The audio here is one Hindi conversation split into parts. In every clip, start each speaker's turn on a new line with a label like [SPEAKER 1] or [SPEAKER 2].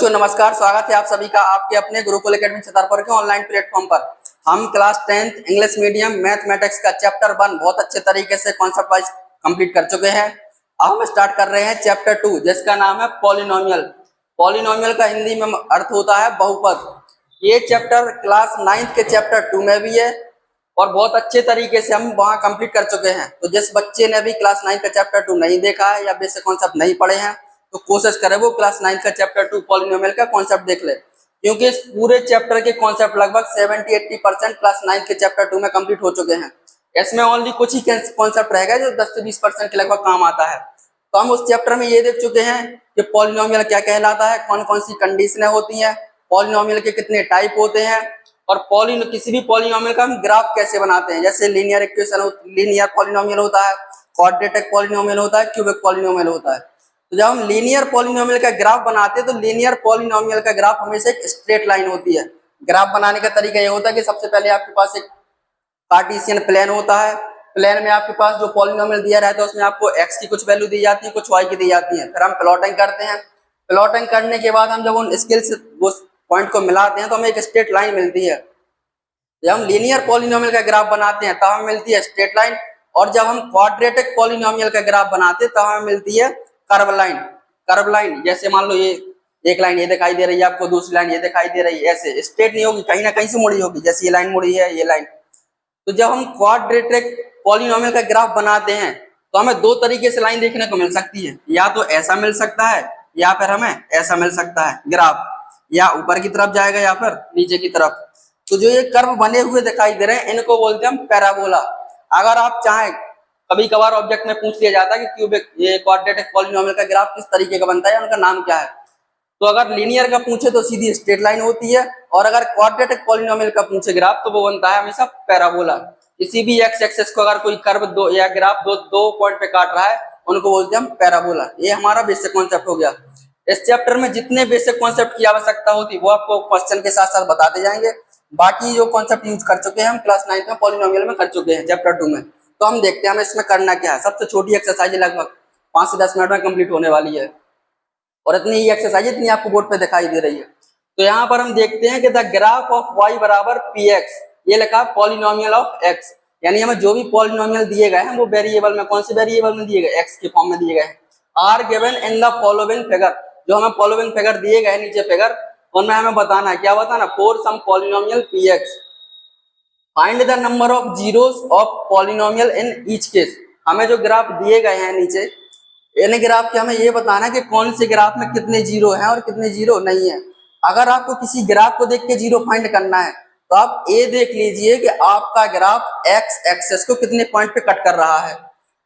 [SPEAKER 1] बच्चों नमस्कार, स्वागत है आप सभी का आपके अपने गुरुकुल एकेडमी छतरपुर के ऑनलाइन प्लेटफॉर्म पर। हम class 10th English medium mathematics का चैप्टर 1 बहुत अच्छे तरीके से कॉन्सेप्ट वाइज कंप्लीट कर चुके हैं। अब हम स्टार्ट कर रहे हैं चैप्टर 2 जिसका नाम है पॉलिनोमियल। पॉलिनोमियल का हिंदी में अर्थ होता है बहुपद। ये चैप्टर क्लास 9th के चैप्टर 2 में भी है और बहुत अच्छे तरीके से हम वहाँ कंप्लीट कर चुके हैं। तो जिस बच्चे ने भी क्लास 9 का चैप्टर 2 नहीं देखा है या बेसिक कॉन्सेप्ट नहीं पढ़े हैं तो कोशिश करें वो क्लास 9 का चैप्टर 2 पॉलिनोमियल का कॉन्सेप्ट देख ले, क्योंकि इस पूरे चैप्टर के कॉन्सेप्ट लगभग 70-80% क्लास 9 के चैप्टर 2 में कंप्लीट हो चुके हैं। इसमें ओनली कुछ ही कॉन्सेप्ट रहेगा जो 10 से 20% के लगभग काम आता है। तो हम उस चैप्टर में ये देख चुके हैं कि पॉलिनोमियल क्या कहलाता है, कौन कौन सी कंडीशनें होती हैं, पॉलिनोमियल के कितने टाइप होते हैं और किसी भी पॉलिनोमियल का हम ग्राफ कैसे बनाते हैं। जैसे लीनियर इक्वेशन, लीनियर पॉलिनोमियल होता है, क्वाड्रेटिक पॉलिनोमियल होता है, क्यूबिक पॉलिनोमियल होता है। तो जब हम लीनियर पॉलिनोमियल का ग्राफ बनाते हैं तो लीनियर पॉलिनोमियल का ग्राफ हमेशा एक स्ट्रेट लाइन होती है। ग्राफ बनाने का तरीका ये होता है कि सबसे पहले आपके पास एक कार्टेशियन प्लेन होता है। प्लेन में आपके पास जो पॉलिनोमियल दिया रहता है उसमें आपको x की कुछ वैल्यू दी जाती है, कुछ y की दी जाती है। फिर हम प्लॉटिंग करते हैं। प्लॉटिंग करने के बाद हम जब उन स्केल से उस पॉइंट को मिलाते हैं तो हमें एक स्ट्रेट लाइन मिलती है। जब हम लीनियर पॉलिनोमियल का ग्राफ बनाते हैं तब हमें मिलती है स्ट्रेट लाइन, और जब हम क्वाड्रेटिक पॉलिनोमियल का ग्राफ बनाते हैं तब हमें मिलती है कर्व लाइन। कर्व लाइन जैसे मान लो ये एक लाइन ये दिखाई दे रही है आपको, दूसरी लाइन ये दिखाई दे रही है, ऐसे स्ट्रेट नहीं होगी, कहीं ना कहीं से मुड़ी होगी। जैसे ये लाइन मुड़ी है, ये लाइन। तो जब हम क्वाड्रेटिक पॉलिनोमियल का ग्राफ बनाते हैं तो हमें दो तरीके से लाइन देखने को मिल सकती है। या तो ऐसा मिल सकता है या फिर हमें ऐसा मिल सकता है ग्राफ, या ऊपर की तरफ जाएगा या फिर नीचे की तरफ। तो जो ये कर्व बने हुए दिखाई दे रहे हैं इनको बोलते हैं हम पैराबोला। अगर आप चाहें, कभी कभार ऑब्जेक्ट में पूछ लिया जाता है कि क्यूबिक ये क्वाड्रेटिक पॉलिनोमियल का ग्राफ किस तरीके का बनता है, उनका नाम क्या है। तो अगर लीनियर का पूछे तो सीधी स्ट्रेट लाइन होती है, और अगर क्वाड्रेटिक पॉलिनोमियल का पूछे ग्राफ तो वो बनता है हमेशा पैराबोला। किसी भी एक्स एक्सिस को अगर कोई कर्व दो या ग्राफ दो पॉइंट पे काट रहा है उनको बोलते हैं हम पैराबोला। ये हमारा बेसिक कॉन्सेप्ट हो गया। इस चैप्टर में जितने बेसिक कॉन्सेप्ट की आवश्यकता होती है वो आपको क्वेश्चन के साथ साथ बताते जाएंगे। बाकी जो कॉन्सेप्ट यूज कर चुके हैं हम क्लास 9 में पॉलिनोमियल में कर चुके हैं चैप्टर 2 में। तो हम देखते हैं हमें इसमें करना क्या है। सबसे छोटी एक्सरसाइज लगभग 5 से 10 मिनट में कंप्लीट होने वाली है, और इतनी ही एक्सरसाइज इतनी आपको बोर्ड पे दिखाई दे रही है। तो यहाँ पर हम देखते हैं कि द ग्राफ ऑफ y बराबर px, ये लिखा है पॉलिनोमियल ऑफ x। यानी हमें जो भी पॉलिनोमियल दिए गए हैं वो वेरिएबल में, कौन से वेरिएबल में दिए गए, x के फॉर्म में दिए गए हैं। Are given in the following figure, जो हमें फॉलोइंग फिगर दिए गए नीचे फिगर, उनमें हमें बताना है, क्या बताना, for some polynomial px find the number of zeros of polynomial in each case. हमें जो ग्राफ दिए गए हैं नीचे, इन ग्राफ के हमें ये बताना है कि कौन से ग्राफ में कितने जीरो हैं और कितने जीरो नहीं है। अगर आपको किसी ग्राफ को देख के जीरो फाइंड करना है तो आप ये देख लीजिए कि आपका ग्राफ एक्स एक्सेस को कितने पॉइंट पे कट कर रहा है।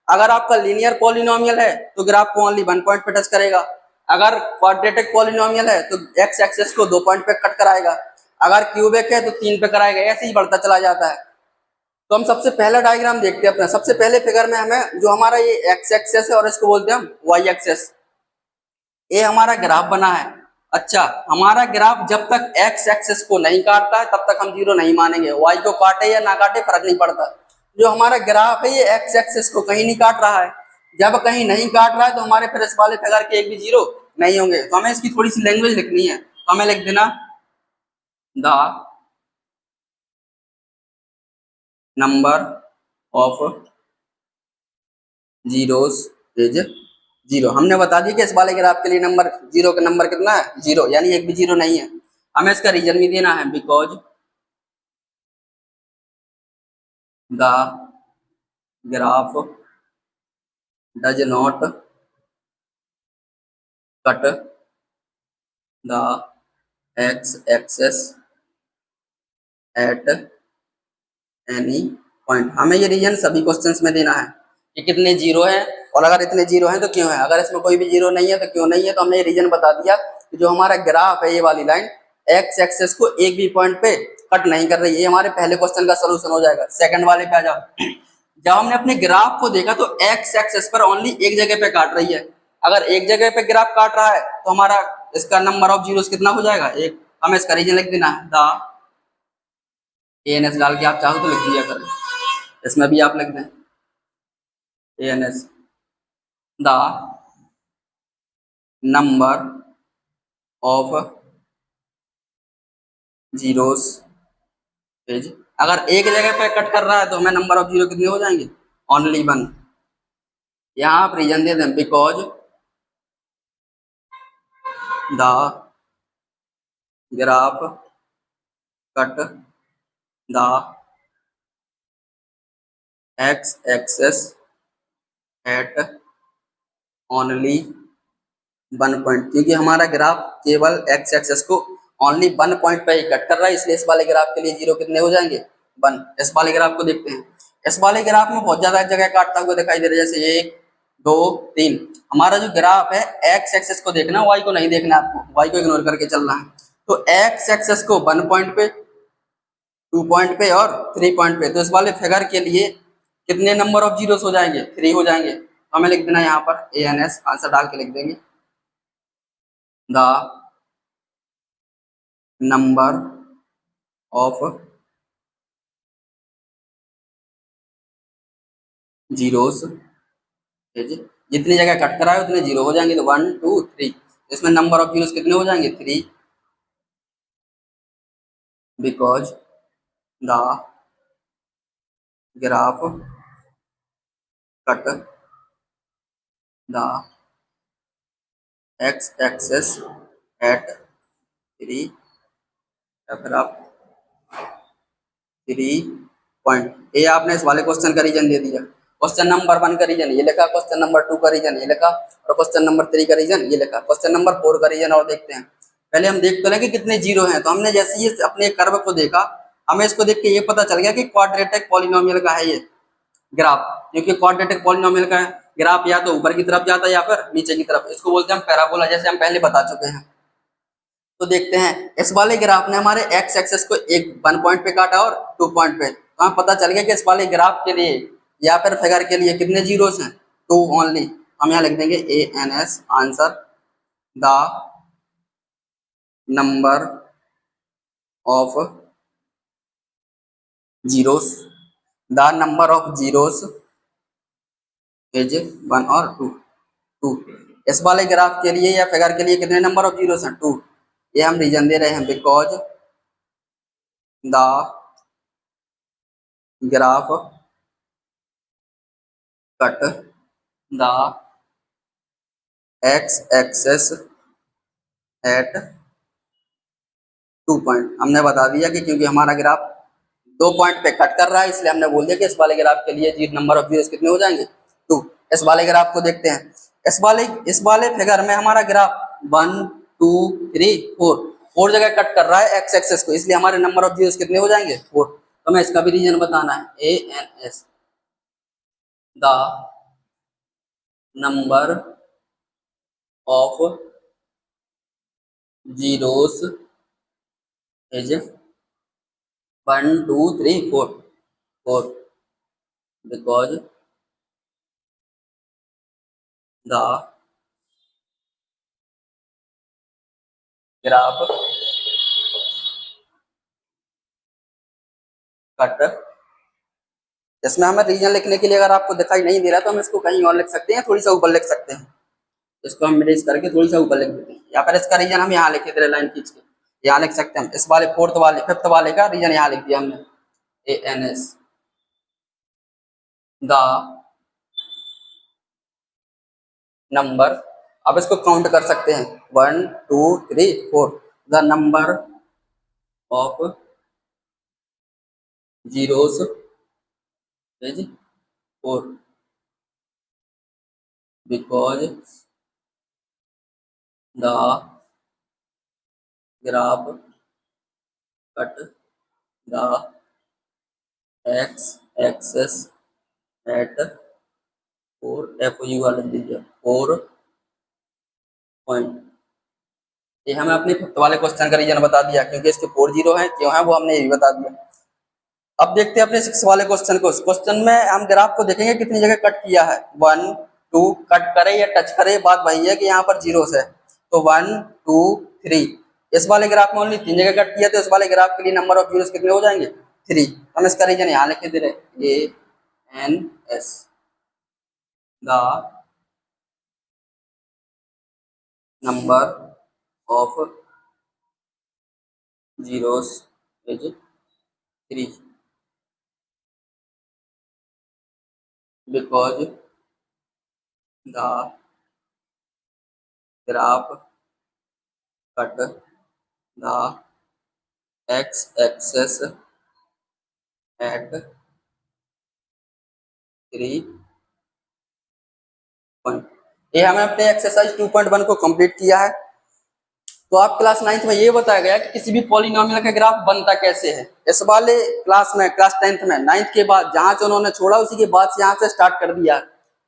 [SPEAKER 1] अगर आपका लीनियर पॉलिनोमियल है तो ग्राफ को ओनली 1 पॉइंट पे टच करेगा। अगर क्वाड्रेटिक पॉलिनोमियल है तो एक्स एक्सेस को 2 पॉइंट पे कट कराएगा। अगर क्यूबिक है तो 3 पे कराएगा। ऐसे ही बढ़ता चला जाता है। तो हम सबसे पहला डायग्राम देखते हैं अपना। सबसे पहले फिगर में हमें जो हमारा ये एक्स एक्सेस है और इसको बोलते हैं हम वाई एक्सेस, ये हमारा ग्राफ बना है। अच्छा, हमारा ग्राफ जब तक एक्स एक्सेस को नहीं काटता है तब तक हम जीरो नहीं मानेंगे। वाई को काटे या ना काटे फर्क नहीं पड़ता। जो हमारा ग्राफ है ये एक्स एक्सेस को कहीं नहीं काट रहा है। जब कहीं नहीं काट रहा है तो हमारे फिर इस वाले फिगर के एक भी जीरो नहीं होंगे। तो हमें इसकी थोड़ी सी लैंग्वेज लिखनी है, तो हमें लिख देना the number of zeros is zero. हमने बता दिया कि इस वाले ग्राफ के लिए नंबर जीरो का नंबर कितना है, जीरो, यानी एक भी जीरो नहीं है। हमें इसका रीजन भी देना है, because the graph does not cut the x axis at any point. हमें ये रीजन सभी क्वेश्चंस में देना है कि कितने जीरो हैं, और अगर इतने जीरो हैं तो क्यों है। अगर इसमें कोई भी जीरो नहीं है तो क्यों नहीं है। तो हमने ये रीजन बता दिया कि जो हमारा ग्राफ है ये वाली लाइन एक्स एक्सेस को एक भी पॉइंट पे कट नहीं कर रही है। ये हमारे पहले क्वेश्चन का सोल्यूशन हो जाएगा। सेकंड वाले पे आ जाओ। जब हमने अपने ग्राफ को देखा तो एक्स एक्सेस पर ओनली एक जगह पे काट रही है। अगर एक जगह पे ग्राफ काट रहा है तो हमारा इसका नंबर ऑफ जीरोस कितना हो जाएगा, एक। हमें इसका रीजन लिख देना है, द एएनएस डाल के आप चाहो तो लिख दिया करें, इसमें भी आप लिख दें ANS, the number of zeros, the ANS, the number of zeros is zero. यानी एक भी जीरो नहीं है। हमें इसका रीजन लिख देना है, because the graph does not cut the x axis at any point. हमें ये रीजन बता दिया कि जो हमारा ग्राफ है ये वाली लाइन एक्स एक्सेस को एक भी पॉइंट पे कट नहीं कर रही है। अगर एक जगह पे ग्राफ काट रहा है तो हमारा इसका नंबर ऑफ जीरोस कितना हो जाएगा, एक। हमें इसका रीजन लिख देना है, the ANS, the of zeros is, अगर एक जगह पे कट कर रहा है तो हमें नंबर ऑफ जीरो कितने हो जाएंगे, ओनली वन। यहाँ आप रीजन दे दें, because the graph cut the x axis at only one point, क्योंकि हमारा ग्राफ केवल एक्स एक्सेस को ओनली वन पॉइंट पे ही कट कर रहा है, इसलिए इस वाले ग्राफ के लिए जीरो कितने हो जाएंगे, वन। इस वाले ग्राफ को देखते हैं, इस वाले ग्राफ में बहुत ज्यादा जगह काटता हुआ दिखाई दे रहा है, जैसे एक दो तीन। हमारा जो ग्राफ है एक्स एक्सेस को देखना, वाई को नहीं देखना, आपको वाई को इग्नोर करके चलना है। तो एक्स एक्सेस को वन पॉइंट पे, टू पॉइंट पे और थ्री पॉइंट पे, तो इस वाले फिगर के लिए कितने नंबर ऑफ जीरोस हो जाएंगे, थ्री हो जाएंगे। तो हमें लिख देना यहाँ पर ए एन एस, आंसर डाल के लिख देंगे द नंबर ऑफ जीरोस, जितनी जगह कट कराए उतने जीरो हो जाएंगे, तो वन टू थ्री, इसमें नंबर ऑफ जीरोस कितने हो जाएंगे, three, because the graph cut the x axis at three, या फिर आप थ्री पॉइंट। ये आपने इस वाले क्वेश्चन का रीजन दे दिया, क्वेश्चन नंबर वन का रीजन ये लिखा, क्वेश्चन नंबर टू का रीजन ये लिखा, और क्वेश्चन नंबर थ्री का रीजन ये लिखा। क्वेश्चन नंबर फोर का रीजन और देखते हैं। पहले हम देख तो लें कि कितने जीरो हैं, तो हमने जैसे ही अपने कर्व को देखा, हमें इसको देख के ये पता चल गया कि क्वाड्रेटिक पॉलिनोमियल का है ये ग्राफ, क्योंकि क्वाड्रेटिक पॉलिनोमियल का ग्राफ या तो ऊपर की तरफ जाता है या फिर नीचे की तरफ, इसको बोलते हैं पैराबोला, जैसे हम पहले बता चुके हैं। तो देखते हैं, इस वाले ग्राफ ने हमारे एक्स एक्सेस को एक वन पॉइंट पे काटा और टू पॉइंट पे, तो हमें पता चल गया कि इस वाले ग्राफ के लिए या फिर फिगर के लिए कितने जीरोस हैं, टू ओनली। हम यहाँ लिख देंगे A N S, answer the number of zeros, the number of zeros is one और टू, टू। इस वाले ग्राफ के लिए या फिगर के लिए कितने नंबर ऑफ जीरोस हैं, टू। ये हम रीजन दे रहे हैं, because the graph cut the x axis at two point. हमने बता दिया कि क्योंकि हमारा ग्राफ दो पॉइंट पे कट कर रहा है, इसलिए हमने बोल दिया कि इस वाले ग्राफ के लिए जी नंबर ऑफ जीरोस कितने हो जाएंगे, टू। इस वाले ग्राफ को देखते हैं, इस वाले फिगर में हमारा graph one two three four, four जगह कट कर रहा है एक्स एक्सेस को, इसलिए हमारे नंबर ऑफ जीरोस कितने हो जाएंगे, फोर। तो हमें इसका भी रीजन बताना है, A N S the number of zeros is one two three four, four, because the graph cut, इसमें हमें रीजन लिखने के लिए अगर आपको दिखाई नहीं दे रहा तो हम इसको कहीं और लिख सकते हैं, थोड़ी सा ऊपर लिख सकते हैं, इसको हम मिरेज करके थोड़ी सा ऊपर लिख देते हैं, या फिर इसका रीजन हम यहाँ लिखे थे लाइन खींच के, यहाँ लिख सकते हैं हम। इस वाले फोर्थ वाले फिफ्थ वाले का रीजन यहाँ लिख दिया हमने, A N S the number, अब इसको काउंट कर सकते हैं, one two three four, the number of zeros is four, because the graph cut the x axis at four, एफ यू वाले दीजिए, फोर पॉइंट। ये हमें अपने फिफ्थ वाले क्वेश्चन का रीजन बता दिया, क्योंकि इसके फोर जीरो है, क्यों है वो हमने ये भी बता दिया। अब देखते हैं अपने सिक्स वाले क्वेश्चन को। क्वेश्चन में हम ग्राफ को देखेंगे कितनी जगह कट किया है, वन टू, कट करे या टच करे बात वही है कि यहाँ पर जीरोस है, तो वन टू थ्री। इस वाले ग्राफ में ओनली तीन जगह कट किया, तो इस वाले ग्राफ के लिए नंबर ऑफ जीरोस कितने हो जाएंगे, थ्री। हम इसका रीजन यहाँ लिख के दे रहे, A N S the number of zeros is 3 because the graph cut the x-axis at 3 point. ये हमें अपने एक्सरसाइज 2.1 को कंप्लीट किया है। तो आप क्लास 9th में ये बताया गया कि किसी भी पॉलिनोमियल का ग्राफ बनता कैसे है। इस वाले क्लास में क्लास 10th में 9th के बाद जहां से उन्होंने छोड़ा उसी के बाद से यहाँ से स्टार्ट कर दिया।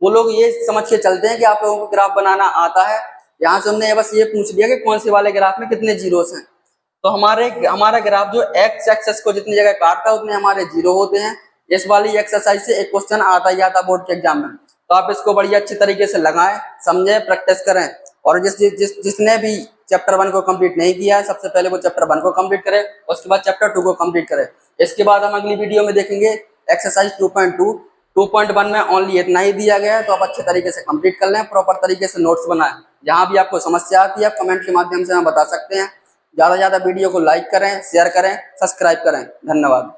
[SPEAKER 1] वो लोग ये समझ के चलते हैं कि आप लोगों को ग्राफ बनाना आता है। यहाँ से उन्होंने बस ये पूछ लिया कि कौन से वाले ग्राफ में कितने जीरोस हैं। तो हमारा ग्राफ जो एक्स एक्सेस को जितनी जगह काटता है उतने हमारे जीरो होते हैं। इस वाली एक्सरसाइज से एक क्वेश्चन आता ही आता बोर्ड के एग्जाम में। तो आप इसको बड़ी अच्छी तरीके से लगाएं, समझें, प्रैक्टिस करें। और जिसने भी चैप्टर 1 को कंप्लीट नहीं किया है सबसे पहले वो चैप्टर 1 को कंप्लीट करे, उसके बाद चैप्टर 2 को कंप्लीट करे। इसके बाद हम अगली वीडियो में देखेंगे एक्सरसाइज 2.2। 2.1 में ओनली इतना ही दिया गया है, तो आप अच्छे तरीके से कंप्लीट कर लें, प्रॉपर तरीके से नोट्स बनाएं। जहां भी आपको समस्या आती है आप कमेंट के माध्यम से हमें बता सकते हैं। ज्यादा से ज्यादा वीडियो को लाइक करें, शेयर करें, सब्सक्राइब करें। धन्यवाद।